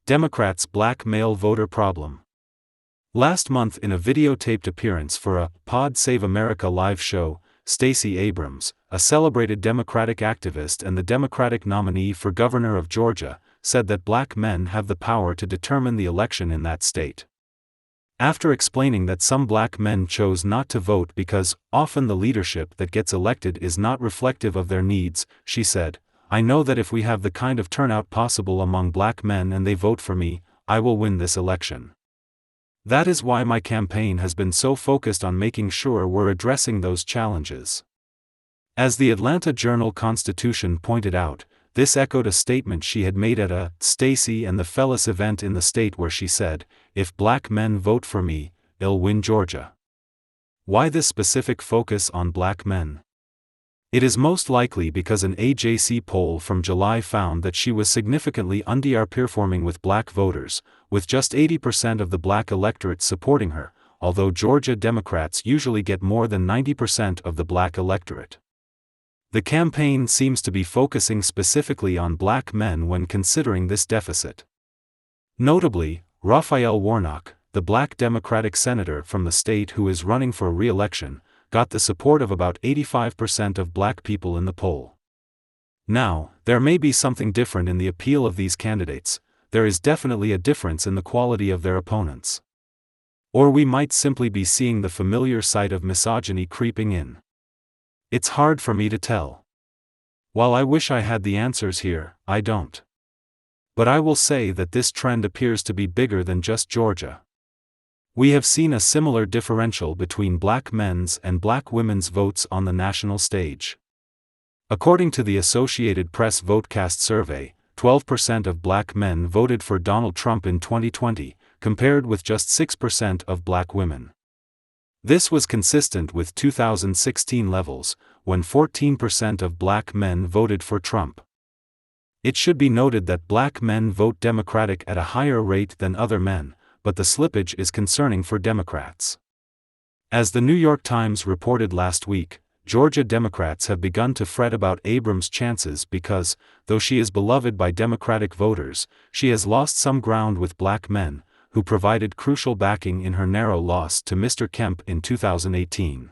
Democrats' black male voter problem. Last month, in a videotaped appearance for a Pod Save America live show, Stacey Abrams, a celebrated Democratic activist and the Democratic nominee for governor of Georgia, said that black men have the power to determine the election in that state. After explaining that some black men chose not to vote because often the leadership that gets elected is not reflective of their needs, she said, "I know that if we have the kind of turnout possible among black men and they vote for me, I will win this election. That is why my campaign has been so focused on making sure we're addressing those challenges." As the Atlanta Journal-Constitution pointed out, this echoed a statement she had made at a Stacey and the Fellas event in the state where she said, "If black men vote for me, they'll win Georgia." Why this specific focus on black men? It is most likely because an AJC poll from July found that she was significantly underperforming with black voters, with just 80% of the black electorate supporting her, although Georgia Democrats usually get more than 90% of the black electorate. The campaign seems to be focusing specifically on black men when considering this deficit. Notably, Raphael Warnock, the black Democratic senator from the state who is running for re-election, got the support of about 85% of black people in the poll. Now, there may be something different in the appeal of these candidates. There is definitely a difference in the quality of their opponents. Or we might simply be seeing the familiar sight of misogyny creeping in. It's hard for me to tell. While I wish I had the answers here, I don't. But I will say that this trend appears to be bigger than just Georgia. We have seen a similar differential between black men's and black women's votes on the national stage. According to the Associated Press VoteCast survey, 12% of black men voted for Donald Trump in 2020, compared with just 6% of black women. This was consistent with 2016 levels, when 14% of black men voted for Trump. It should be noted that black men vote Democratic at a higher rate than other men, but the slippage is concerning for Democrats. As the New York Times reported last week, Georgia Democrats have begun to fret about Abrams' chances because, though she is beloved by Democratic voters, she has lost some ground with black men, who provided crucial backing in her narrow loss to Mr. Kemp in 2018.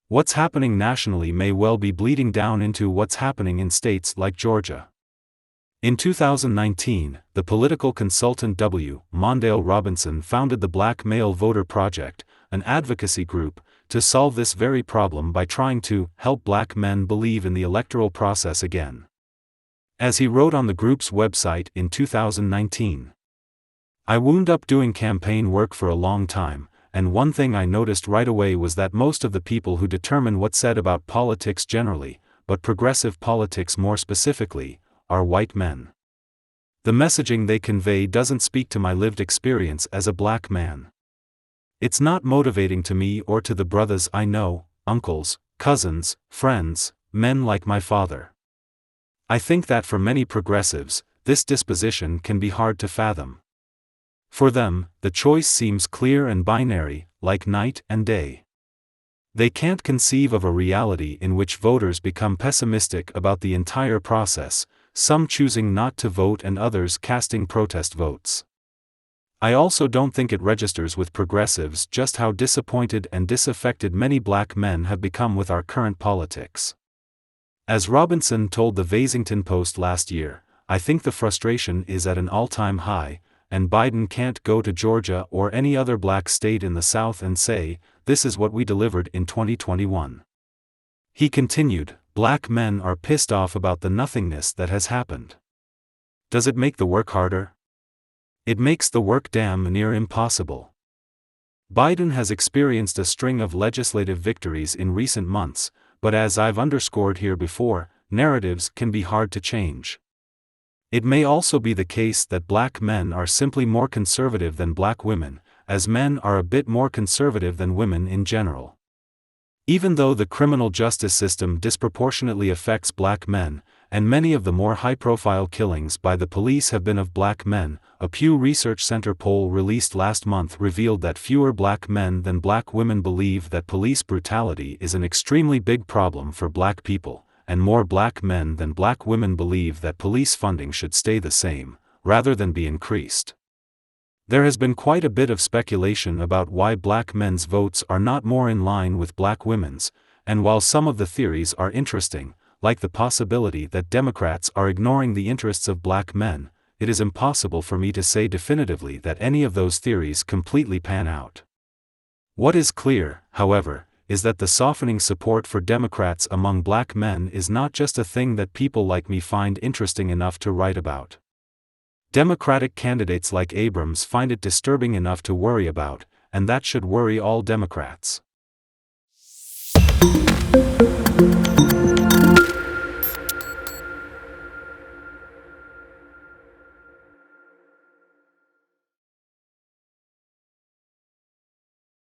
What's happening nationally may well be bleeding down into what's happening in states like Georgia. In 2019, the political consultant W. Mondale Robinson founded the Black Male Voter Project, an advocacy group, to solve this very problem by trying to help black men believe in the electoral process again. As he wrote on the group's website in 2019, "I wound up doing campaign work for a long time, and one thing I noticed right away was that most of the people who determine what's said about politics generally, but progressive politics more specifically, are white men. The messaging they convey doesn't speak to my lived experience as a black man. It's not motivating to me or to the brothers I know, uncles, cousins, friends, men like my father. I think that for many progressives, this disposition can be hard to fathom. For them, the choice seems clear and binary, like night and day. They can't conceive of a reality in which voters become pessimistic about the entire process, some choosing not to vote and others casting protest votes. I also don't think it registers with progressives just how disappointed and disaffected many black men have become with our current politics." As Robinson told the Vasington Post last year, "I think the frustration is at an all-time high, and Biden can't go to Georgia or any other black state in the South and say, 'This is what we delivered in 2021. He continued, "Black men are pissed off about the nothingness that has happened. Does it make the work harder? It makes the work damn near impossible." Biden has experienced a string of legislative victories in recent months, but as I've underscored here before, narratives can be hard to change. It may also be the case that black men are simply more conservative than black women, as men are a bit more conservative than women in general. Even though the criminal justice system disproportionately affects black men, and many of the more high-profile killings by the police have been of black men, a Pew Research Center poll released last month revealed that fewer black men than black women believe that police brutality is an extremely big problem for black people, and more black men than black women believe that police funding should stay the same, rather than be increased. There has been quite a bit of speculation about why black men's votes are not more in line with black women's, and while some of the theories are interesting, like the possibility that Democrats are ignoring the interests of black men, it is impossible for me to say definitively that any of those theories completely pan out. What is clear, however, is that the softening support for Democrats among black men is not just a thing that people like me find interesting enough to write about. Democratic candidates like Abrams find it disturbing enough to worry about, and that should worry all Democrats.